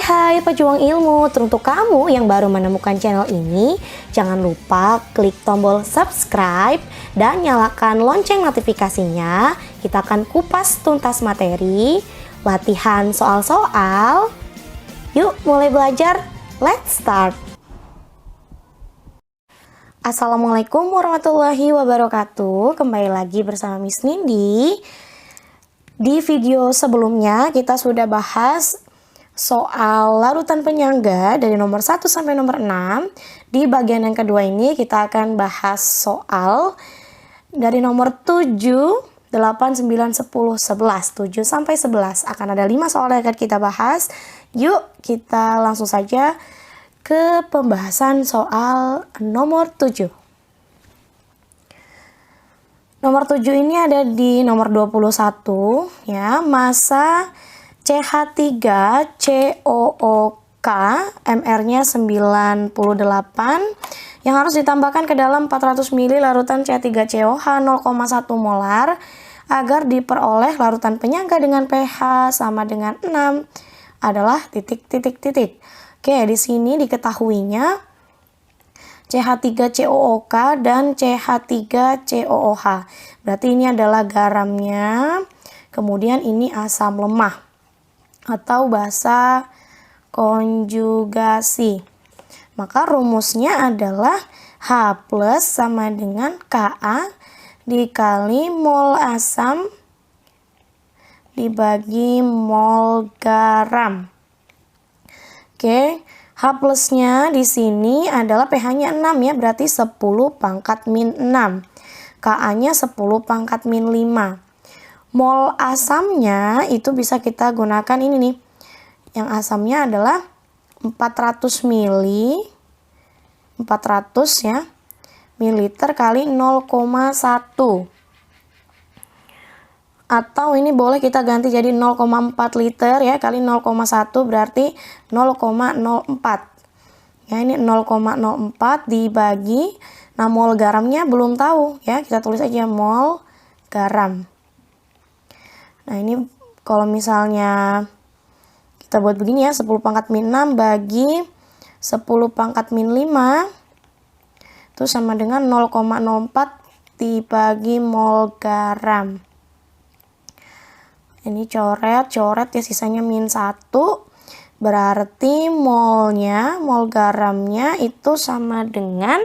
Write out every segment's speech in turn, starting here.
Hai pejuang ilmu, untuk kamu yang baru menemukan channel ini, jangan lupa klik tombol subscribe dan nyalakan lonceng notifikasinya. Kita akan kupas tuntas materi, latihan soal-soal. Yuk mulai belajar, let's start! Assalamualaikum warahmatullahi wabarakatuh. Kembali lagi bersama Miss Nindi. Di video sebelumnya kita sudah bahas soal larutan penyangga dari nomor 1 sampai nomor 6. Di bagian yang kedua ini kita akan bahas soal dari nomor 7, 8, 9, 10, 11. 7 sampai 11. Akan ada 5 soal yang akan kita bahas. Yuk kita langsung saja ke pembahasan soal nomor 7. Nomor 7 ini ada di nomor 21 ya, massa CH3COOK, MR-nya 98 yang harus ditambahkan ke dalam 400 ml larutan CH3COH 0,1 molar agar diperoleh larutan penyangga dengan pH sama dengan 6 adalah titik. Oke, di sini diketahuinya CH3COOK dan CH3COOH. Berarti ini adalah garamnya, kemudian ini asam lemah atau basa konjugasi. Maka rumusnya adalah H plus sama dengan Ka dikali mol asam dibagi mol garam. Oke, H plusnya di sini adalah pH-nya 6 ya, berarti 10 pangkat min 6. Ka-nya 10 pangkat min 5. Mol asamnya itu bisa kita gunakan ini nih. Yang asamnya adalah 400 ya, mililiter kali 0,1. Atau ini boleh kita ganti jadi 0,4 liter ya, kali 0,1 berarti 0,04. Ya, ini 0,04 dibagi, nah mol garamnya belum tahu ya, kita tulis aja mol garam. Nah ini kalau misalnya kita buat begini ya, 10 pangkat min 6 bagi 10 pangkat min 5 itu sama dengan 0,04 dibagi mol garam. Ini coret ya, sisanya min 1, berarti molnya, mol garamnya itu sama dengan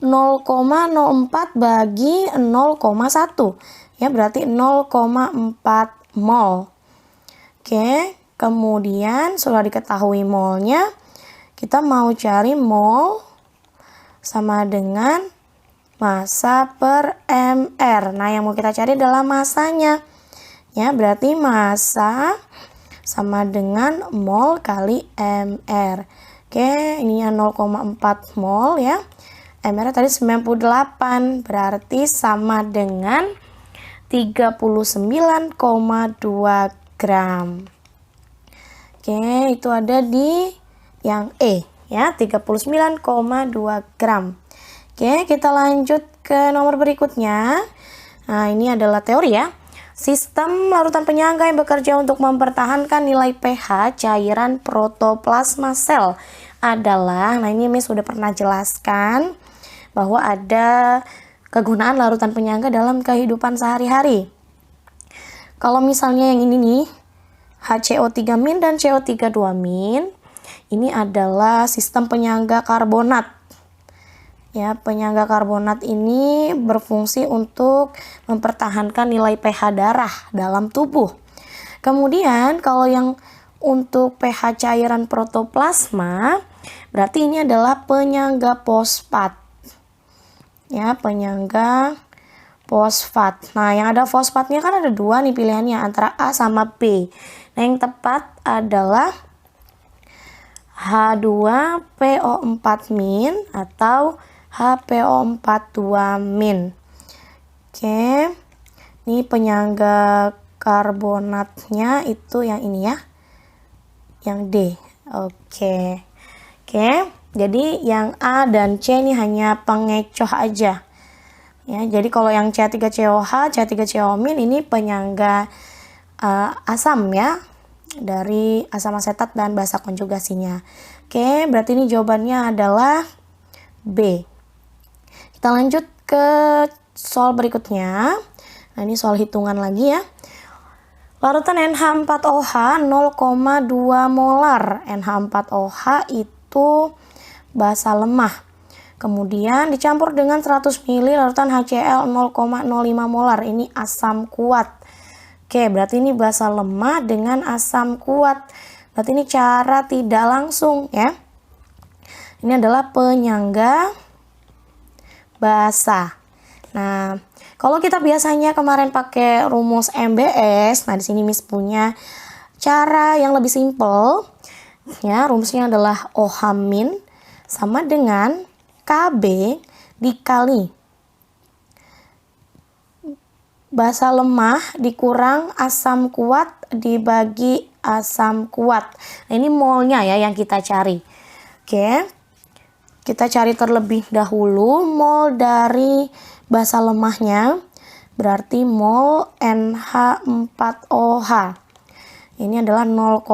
0,04 bagi 0,1 ya, berarti 0,4 mol. Oke, kemudian sudah diketahui molnya, kita mau cari mol sama dengan massa per mr. Nah yang mau kita cari adalah massanya ya, berarti massa sama dengan mol kali mr. Oke, ininya 0,4 mol ya, mr tadi 98, berarti sama dengan 39,2 gram. Oke, itu ada di yang E ya, 39,2 gram. Oke, kita lanjut ke nomor berikutnya. Nah, ini adalah teori ya. Sistem larutan penyangga yang bekerja untuk mempertahankan nilai pH cairan protoplasma sel adalah, nah ini Miss sudah pernah jelaskan bahwa ada kegunaan larutan penyangga dalam kehidupan sehari-hari. Kalau misalnya yang ini nih, HCO3- dan CO3-, ini adalah sistem penyangga karbonat. Ya, penyangga karbonat ini berfungsi untuk mempertahankan nilai pH darah dalam tubuh. Kemudian kalau yang untuk pH cairan protoplasma, berarti ini adalah penyangga fosfat. Ya, penyangga fosfat. Nah, yang ada fosfatnya kan ada dua nih pilihannya, antara A sama B. Nah, yang tepat adalah H2PO4- atau HPO42-. Oke, ini penyangga karbonatnya itu yang ini ya, yang D. Oke, jadi yang A dan C ini hanya pengecoh aja. Ya, jadi kalau yang CH3COH, CH3COMin ini penyangga asam ya, dari asam asetat dan basa konjugasinya. Oke, berarti ini jawabannya adalah B. Kita lanjut ke soal berikutnya. Nah, ini soal hitungan lagi ya. Larutan NH4OH 0,2 molar. NH4OH itu basa lemah. Kemudian dicampur dengan 100 ml larutan HCl 0,05 molar. Ini asam kuat. Oke, berarti ini basa lemah dengan asam kuat. Berarti ini cara tidak langsung ya. Ini adalah penyangga basa. Nah, kalau kita biasanya kemarin pakai rumus MBS, nah di sini Miss punya cara yang lebih simpel. Ya, rumusnya adalah OH min sama dengan KB dikali basa lemah dikurang asam kuat dibagi asam kuat. Nah, ini molnya ya yang kita cari. Oke. Kita cari terlebih dahulu mol dari basa lemahnya, berarti mol NH4OH. Ini adalah 0,2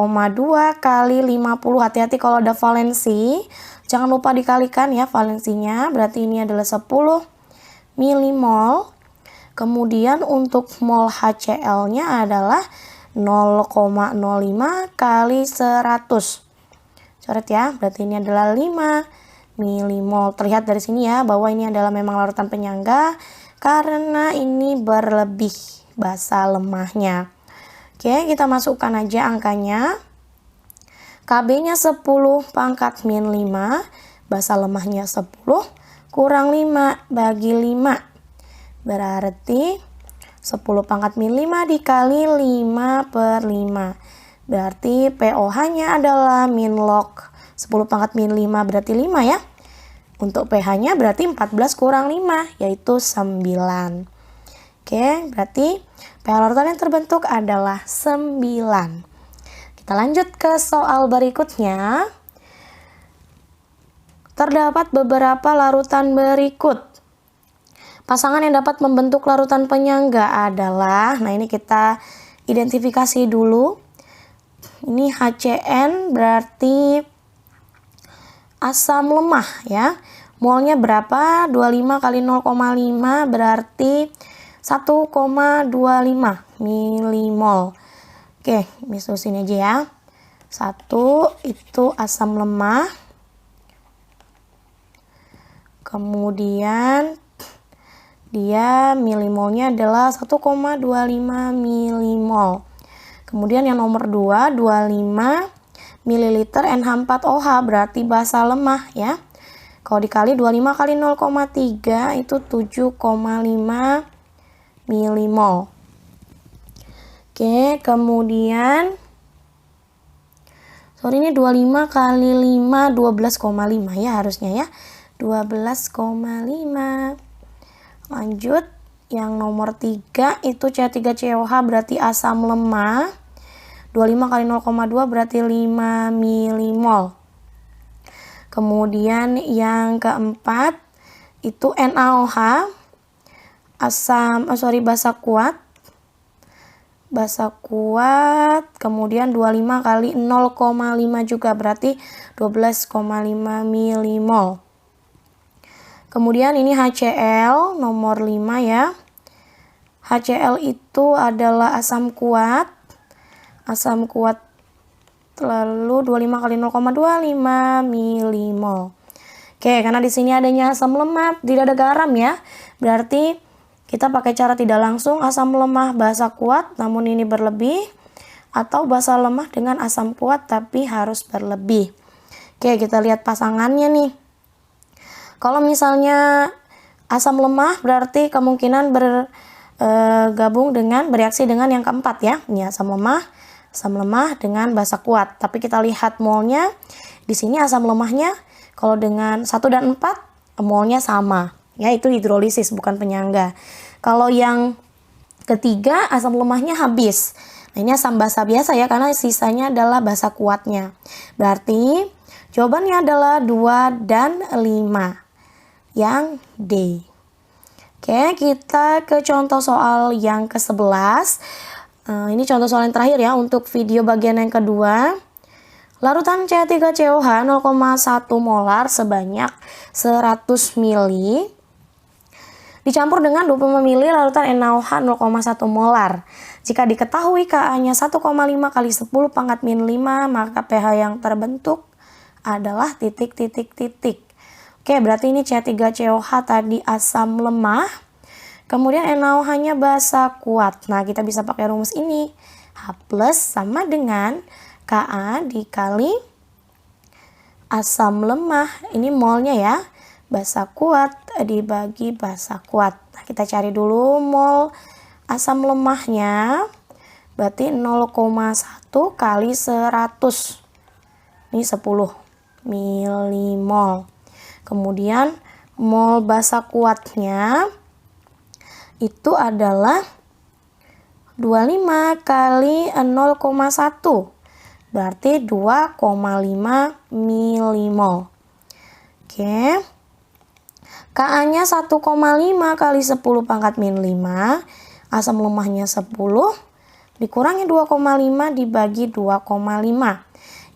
kali 50. Hati-hati kalau ada valensi, jangan lupa dikalikan ya valensinya. Berarti ini adalah 10 milimol. Kemudian untuk mol HCl-nya adalah 0,05 kali 100. Coret ya, berarti ini adalah 5 milimol. Terlihat dari sini ya bahwa ini adalah memang larutan penyangga karena ini berlebih basa lemahnya. Oke, kita masukkan aja angkanya. KB-nya 10 pangkat min 5, basa lemahnya 10 kurang 5 bagi 5. Berarti 10 pangkat min 5 dikali 5/5. Berarti POH-nya adalah min log 10 pangkat min 5 berarti 5 ya. Untuk pH-nya berarti 14 kurang 5 yaitu 9. Oke, berarti pH larutan yang terbentuk adalah 9. Kita lanjut ke soal berikutnya. Terdapat beberapa larutan berikut. Pasangan yang dapat membentuk larutan penyangga adalah, nah ini kita identifikasi dulu. Ini HCN berarti asam lemah ya. Molnya berapa? 25 kali 0,5 berarti 1,25 milimol. Oke, misal sini aja ya. 1 itu asam lemah. Kemudian dia milimolnya adalah 1,25 milimol. Kemudian yang nomor 2, 25 ml NH4OH berarti basa lemah ya. Kalau dikali 25 kali 0,3 itu 7,5 milimol. Oke, kemudian ini 25 kali 5 12,5 ya harusnya ya. 12,5. Lanjut, yang nomor 3 itu C3COH berarti asam lemah. 25 kali 0,2 berarti 5 milimol. Kemudian yang keempat itu NaOH basa kuat. Basa kuat, kemudian 25 kali 0,5 juga berarti 12,5 milimol. Kemudian ini HCl nomor 5 ya. HCl itu adalah asam kuat. Asam kuat lalu 25 kali 0,25 milimol. Oke, karena di sini adanya asam lemah, tidak ada garam ya. Berarti kita pakai cara tidak langsung, asam lemah basa kuat namun ini berlebih, atau basa lemah dengan asam kuat tapi harus berlebih. Oke, kita lihat pasangannya nih. Kalau misalnya asam lemah berarti kemungkinan bergabung dengan bereaksi dengan yang keempat ya. Ini asam lemah dengan basa kuat. Tapi kita lihat molnya. Di sini asam lemahnya kalau dengan 1 dan 4 molnya sama. Ya, itu hidrolisis bukan penyangga. Kalau yang ketiga asam lemahnya habis. Nah, ini asam basa biasa ya karena sisanya adalah basa kuatnya. Berarti jawabannya adalah 2 dan 5. Yang D. Oke, kita ke contoh soal yang ke-11. Ini contoh soal yang terakhir ya untuk video bagian yang kedua. Larutan CH3COH 0,1 molar sebanyak 100 ml dicampur dengan 25 ml larutan NaOH 0,1 molar. Jika diketahui Ka-nya 1,5 kali 10 pangkat min 5, maka pH yang terbentuk adalah titik. Oke, berarti ini CH3COH tadi asam lemah. Kemudian NaOH-nya basa kuat. Nah, kita bisa pakai rumus ini. H+ sama dengan Ka dikali asam lemah. Ini molnya ya. Basa kuat dibagi basa kuat. Nah, kita cari dulu mol asam lemahnya. Berarti 0,1 kali 100. Ini 10 milimol. Kemudian mol basa kuatnya itu adalah 25 kali 0,1. Berarti 2,5 milimol. Oke. Ka-nya 1,5 kali 10 pangkat min 5. Asam lemahnya 10. Dikurangi 2,5 dibagi 2,5.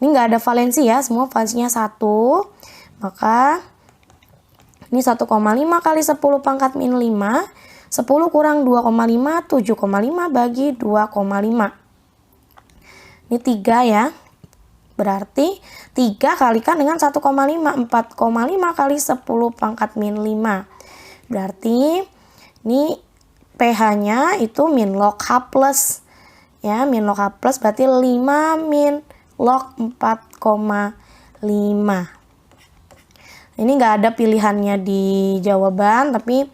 Ini nggak ada valensi ya. Semua valensinya 1. Maka ini 1,5 kali 10 pangkat min 5. 10 kurang 2,5. 7,5 bagi 2,5. Ini 3 ya. Berarti 3 kalikan dengan 1,5. 4,5 kali 10 pangkat min 5. Berarti ini pH-nya itu min log H+. Ya, min log H+, berarti 5 min log 4,5. Ini nggak ada pilihannya di jawaban, tapi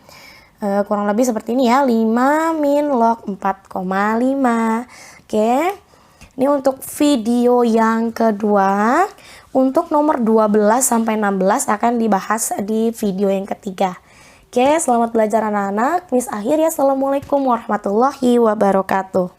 kurang lebih seperti ini ya. 5 min log 4,5. Oke. Ini untuk video yang kedua. Untuk nomor 12 sampai 16 akan dibahas di video yang ketiga. Oke, selamat belajar anak-anak. Miss akhir ya. Assalamualaikum warahmatullahi wabarakatuh.